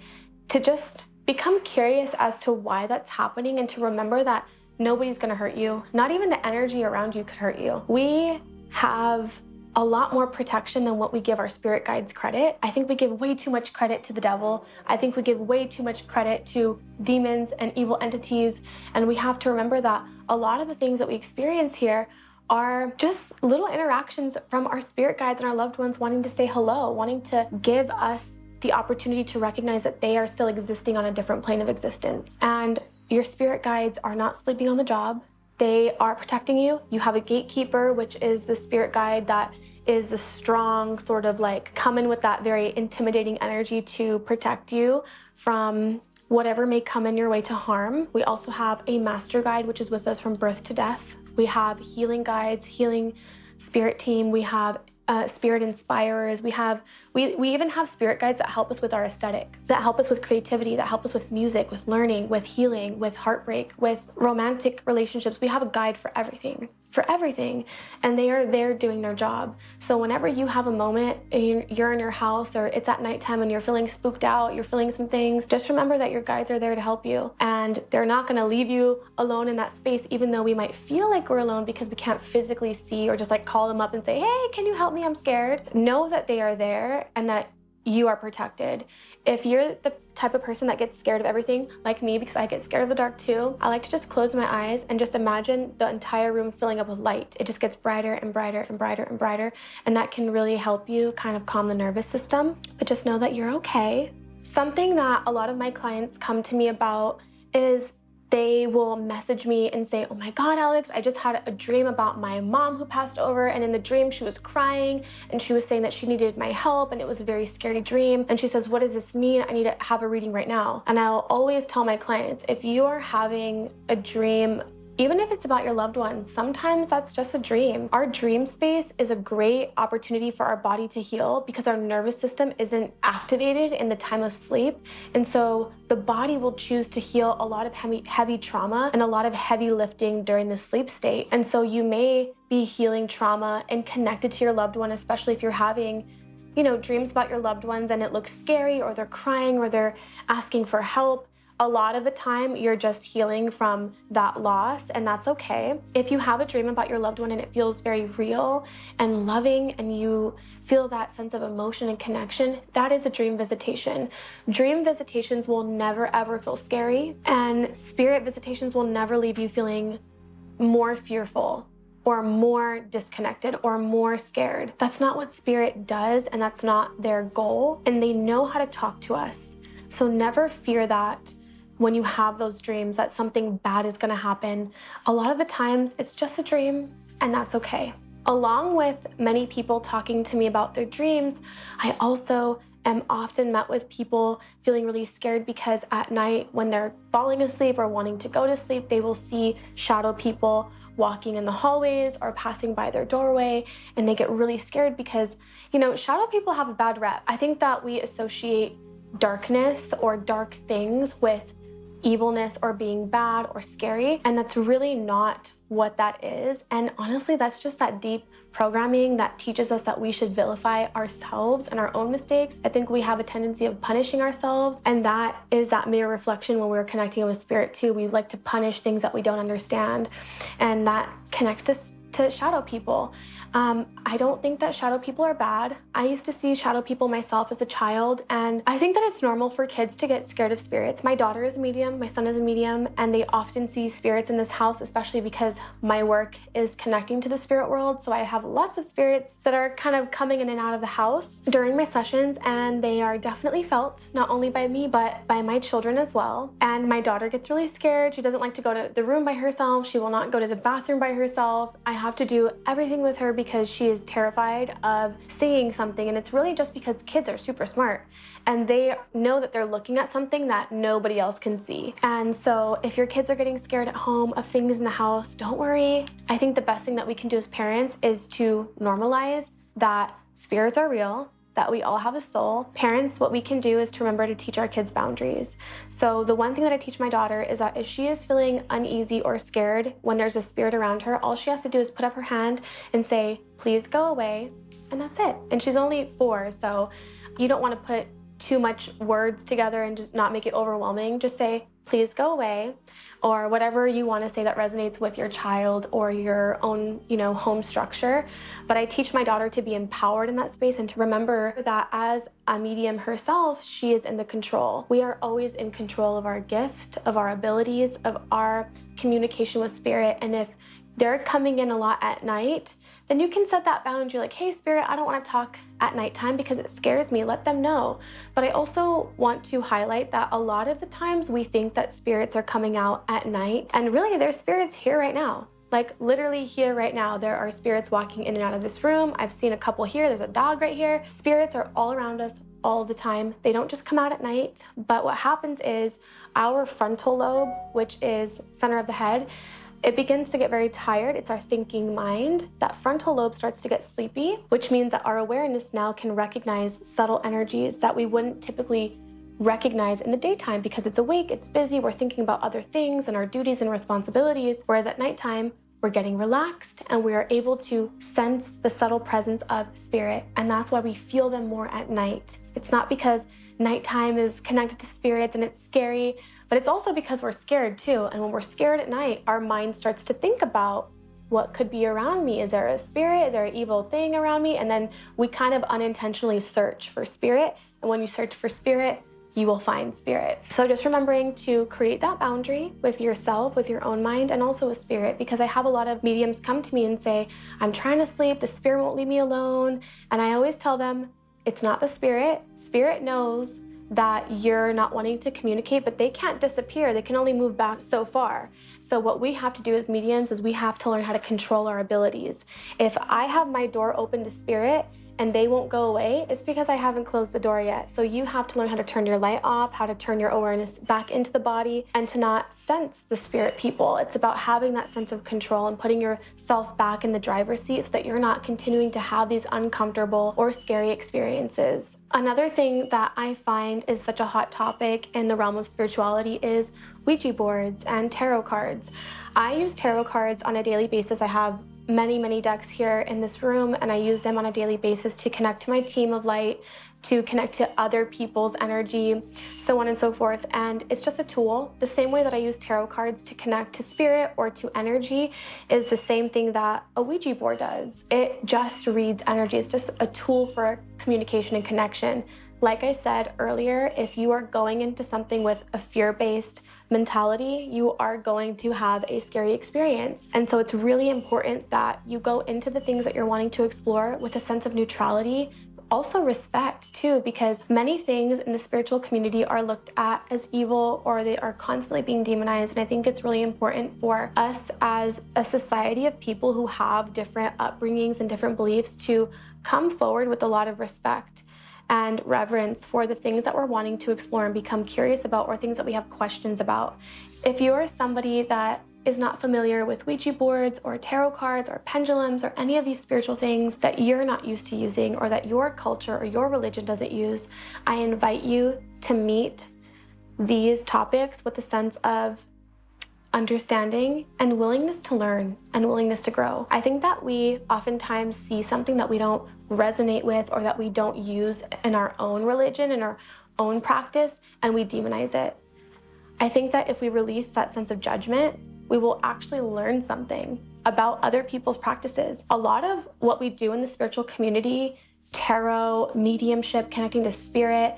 to just become curious as to why that's happening and to remember that nobody's gonna hurt you. Not even the energy around you could hurt you. We have a lot more protection than what we give our spirit guides credit. I think we give way too much credit to the devil. I think we give way too much credit to demons and evil entities. And we have to remember that a lot of the things that we experience here are just little interactions from our spirit guides and our loved ones wanting to say hello, wanting to give us the opportunity to recognize that they are still existing on a different plane of existence. And your spirit guides are not sleeping on the job. They are protecting you. You have a gatekeeper, which is the spirit guide that is the strong sort of come in with that very intimidating energy to protect you from whatever may come in your way to harm. We also have a master guide, which is with us from birth to death. We have healing guides, healing spirit team. We have spirit inspirers. We even have spirit guides that help us with our aesthetic, that help us with creativity, that help us with music, with learning, with healing, with heartbreak, with romantic relationships. We have a guide for everything. And they are there doing their job. So whenever you have a moment and you're in your house or it's at nighttime and you're feeling spooked out, you're feeling some things, just remember that your guides are there to help you. And they're not gonna leave you alone in that space, even though we might feel like we're alone because we can't physically see or just call them up and say, hey, can you help me? I'm scared. Know that they are there and that you are protected. If you're the type of person that gets scared of everything, like me, because I get scared of the dark too, I like to just close my eyes and just imagine the entire room filling up with light. It just gets brighter and brighter and brighter and brighter, and that can really help you kind of calm the nervous system. But just know that you're okay. Something that a lot of my clients come to me about is they will message me and say, oh my God, Alex, I just had a dream about my mom who passed over. And in the dream, she was crying and she was saying that she needed my help. And it was a very scary dream. And she says, what does this mean? I need to have a reading right now. And I'll always tell my clients, if you are having a dream, even if it's about your loved ones, sometimes that's just a dream. Our dream space is a great opportunity for our body to heal because our nervous system isn't activated in the time of sleep. And so the body will choose to heal a lot of heavy trauma and a lot of heavy lifting during the sleep state. And so you may be healing trauma and connected to your loved one, especially if you're having dreams about your loved ones and it looks scary or they're crying or they're asking for help. A lot of the time, you're just healing from that loss, and that's okay. If you have a dream about your loved one and it feels very real and loving, and you feel that sense of emotion and connection, that is a dream visitation. Dream visitations will never ever feel scary, and spirit visitations will never leave you feeling more fearful or more disconnected or more scared. That's not what spirit does, and that's not their goal, and they know how to talk to us. So never fear that when you have those dreams that something bad is gonna happen. A lot of the times it's just a dream, and that's okay. Along with many people talking to me about their dreams, I also am often met with people feeling really scared because at night when they're falling asleep or wanting to go to sleep, they will see shadow people walking in the hallways or passing by their doorway, and they get really scared because, shadow people have a bad rep. I think that we associate darkness or dark things with evilness or being bad or scary, and that's really not what that is. And honestly, that's just that deep programming that teaches us that we should vilify ourselves and our own mistakes. I think we have a tendency of punishing ourselves, and that is that mirror reflection when we're connecting with spirit too. We like to punish things that we don't understand, and that connects us to shadow people. I don't think that shadow people are bad. I used to see shadow people myself as a child, and I think that it's normal for kids to get scared of spirits. My daughter is a medium, my son is a medium, and they often see spirits in this house, especially because my work is connecting to the spirit world. So I have lots of spirits that are kind of coming in and out of the house during my sessions, and they are definitely felt, not only by me, but by my children as well. And my daughter gets really scared. She doesn't like to go to the room by herself. She will not go to the bathroom by herself. I have to do everything with her because she is terrified of seeing something, and it's really just because kids are super smart and they know that they're looking at something that nobody else can see. And so if your kids are getting scared at home of things in the house, don't worry. I think the best thing that we can do as parents is to normalize that spirits are real, that we all have a soul. Parents, what we can do is to remember to teach our kids boundaries. So the one thing that I teach my daughter is that if she is feeling uneasy or scared when there's a spirit around her, all she has to do is put up her hand and say, "Please go away," and that's it. And she's only 4, so you don't want to put too much words together and just not make it overwhelming. Just say, "Please go away," or whatever you want to say that resonates with your child or your own, home structure. But I teach my daughter to be empowered in that space and to remember that as a medium herself, she is in the control. We are always in control of our gift, of our abilities, of our communication with spirit. And if they're coming in a lot at night, then you can set that boundary like, "Hey, spirit, I don't want to talk at nighttime because it scares me." Let them know. But I also want to highlight that a lot of the times we think that spirits are coming out at night, and really there's spirits here right now. Like literally here right now, there are spirits walking in and out of this room. I've seen a couple here. There's a dog right here. Spirits are all around us all the time. They don't just come out at night, but what happens is our frontal lobe, which is center of the head, it begins to get very tired. It's our thinking mind. That frontal lobe starts to get sleepy, which means that our awareness now can recognize subtle energies that we wouldn't typically recognize in the daytime because it's awake, it's busy, we're thinking about other things and our duties and responsibilities. Whereas at nighttime, we're getting relaxed and we are able to sense the subtle presence of spirit. And that's why we feel them more at night. It's not because nighttime is connected to spirits and it's scary, but it's also because we're scared too. And when we're scared at night, our mind starts to think about what could be around me. Is there a spirit? Is there an evil thing around me? And then we kind of unintentionally search for spirit. And when you search for spirit, you will find spirit. So just remembering to create that boundary with yourself, with your own mind, and also with spirit, because I have a lot of mediums come to me and say, "I'm trying to sleep, the spirit won't leave me alone." And I always tell them, it's not the spirit. Spirit knows that you're not wanting to communicate, but they can't disappear. They can only move back so far. So what we have to do as mediums is we have to learn how to control our abilities. If I have my door open to spirit and they won't go away, it's because I haven't closed the door yet. So you have to learn how to turn your light off, how to turn your awareness back into the body, and to not sense the spirit people. It's about having that sense of control and putting yourself back in the driver's seat so that you're not continuing to have these uncomfortable or scary experiences. Another thing that I find is such a hot topic in the realm of spirituality is Ouija boards and tarot cards. I use tarot cards on a daily basis. I have many decks here in this room, and I use them on a daily basis to connect to my team of light, to connect to other people's energy, so on and so forth. And it's just a tool. The same way that I use tarot cards to connect to spirit or to energy is the same thing that a Ouija board does. It just reads energy. It's just a tool for communication and connection. Like I said earlier, if you are going into something with a fear-based mentality, you are going to have a scary experience. And so it's really important that you go into the things that you're wanting to explore with a sense of neutrality, also respect too, because many things in the spiritual community are looked at as evil, or they are constantly being demonized. And I think it's really important for us as a society of people who have different upbringings and different beliefs to come forward with a lot of respect and reverence for the things that we're wanting to explore and become curious about, or things that we have questions about. If you are somebody that is not familiar with Ouija boards or tarot cards or pendulums or any of these spiritual things that you're not used to using, or that your culture or your religion doesn't use, I invite you to meet these topics with a sense of understanding and willingness to learn and willingness to grow. I think that we oftentimes see something that we don't resonate with, or that we don't use in our own religion, in our own practice, and we demonize it. I think that if we release that sense of judgment, we will actually learn something about other people's practices. A lot of what we do in the spiritual community, tarot, mediumship, connecting to spirit,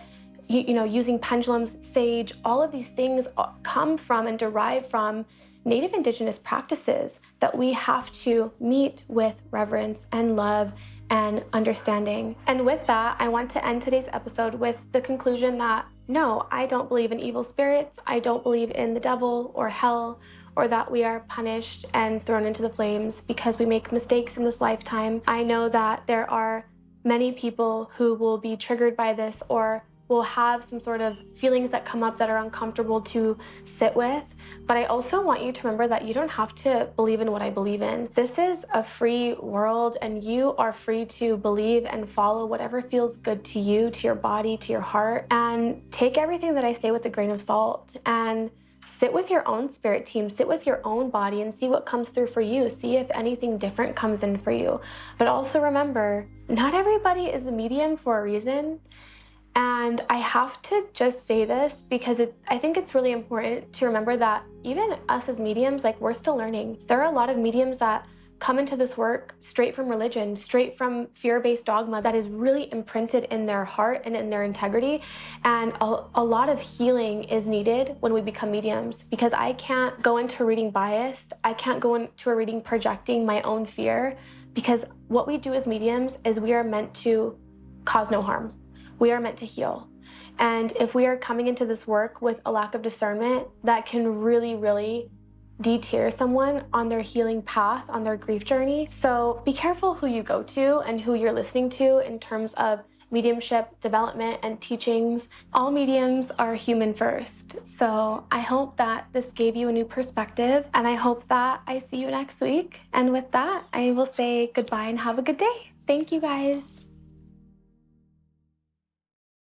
using pendulums, sage, all of these things come from and derive from Native Indigenous practices that we have to meet with reverence and love and understanding. And with that, I want to end today's episode with the conclusion that no, I don't believe in evil spirits. I don't believe in the devil or hell, or that we are punished and thrown into the flames because we make mistakes in this lifetime. I know that there are many people who will be triggered by this, or will have some sort of feelings that come up that are uncomfortable to sit with. But I also want you to remember that you don't have to believe in what I believe in. This is a free world, and you are free to believe and follow whatever feels good to you, to your body, to your heart, and take everything that I say with a grain of salt, and sit with your own spirit team, sit with your own body, and see what comes through for you. See if anything different comes in for you. But also remember, not everybody is a medium for a reason. And I have to just say this because I think it's really important to remember that even us as mediums, we're still learning. There are a lot of mediums that come into this work straight from religion, straight from fear-based dogma that is really imprinted in their heart and in their integrity. And a lot of healing is needed when we become mediums, because I can't go into a reading biased. I can't go into a reading projecting my own fear, because what we do as mediums is we are meant to cause no harm. We are meant to heal. And if we are coming into this work with a lack of discernment, that can really deter someone on their healing path, on their grief journey. So be careful who you go to and who you're listening to in terms of mediumship development and teachings. All mediums are human first. So I hope that this gave you a new perspective, and I hope that I see you next week. And with that, I will say goodbye and have a good day. Thank you guys.